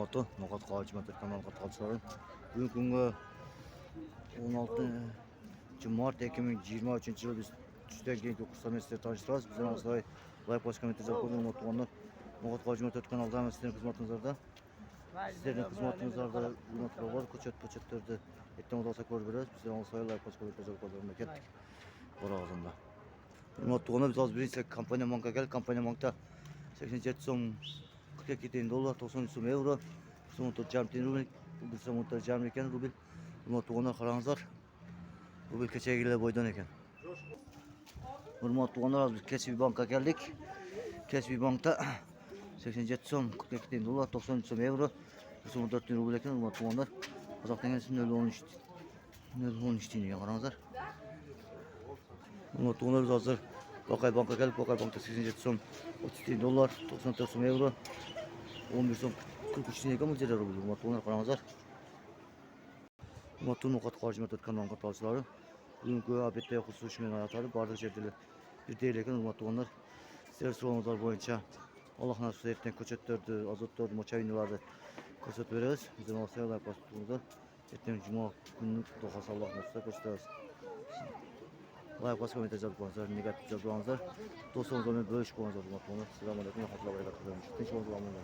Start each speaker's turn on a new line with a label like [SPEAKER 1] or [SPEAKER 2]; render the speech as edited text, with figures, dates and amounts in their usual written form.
[SPEAKER 1] Hurmatly Nokat Qavcımatır kanal katılımcıları. Bugün günü 16 Mart 2023 yılı biz düşten keyinki okurslarını sizlere tanıştırırız. Bizden Ağustos Layık Başkanı Tezak Kurulu Hurmatlı'nlar Nokat Qavcımatır kanalda hemen sizlerin hizmetinizde. Sizlerin hizmetinizde hurmatlı var. Koçetlerdi etten odasa görürüz. Bizden Ağustos Layık Başkanı Tezak Kurulu'na kettik. Boğazında. Hurmatlı'na biz az birinci kampanya banka geldik. Kampanya bankta 87 so'm 42 tane dolar, 93 so'm euro, 94 yarım tane rubil, rubil 94 yarım ekan rubil. Hurmatlı'na qarangizlar. Rubil kechagilar boydan ekan. Hurmatlı'na biz Kasbiy bankka keldik. Kasbiy bankda 87 so'm 42 tane dolar, 93 so'm euro, 94 tane rubil ekan. Hurmatlı'na Qozoq tengasi 0.13 tane ekan qarangizlar. Hurmatlı'na biz hozir Boqay bankka keldik. Boqay bankda 87 so'm 30 tane dolar, 94 so'm euro, 11 so'm 43 tane ekan mo'ljal rubil. Hurmatlı'na qarangizlar. Hurmatly Nokat Qavcımatır kanal katılımcıları. Bugünkü abette xususiy menatları bardak yerdeler. Bir değil ekan hurmatlılar. Sizler so'rovingizlar bo'yicha Alloh nasib etgan ko'chatlarni, azotlarni, mochavinlarni ko'rsatib beramiz. Bizdan olsalar postimizni ertaga juma kuni Xudo xohlasa Alloh nasib ko'rsatamiz. Like bosib komentar yozingizlar, negativ yozingizlar. Do'stlaringiz bilan bo'lishib qo'yingizlar hurmatli. Assalomu alaykum va rahmatullohi va barakatuh. Tinch bo'linglar.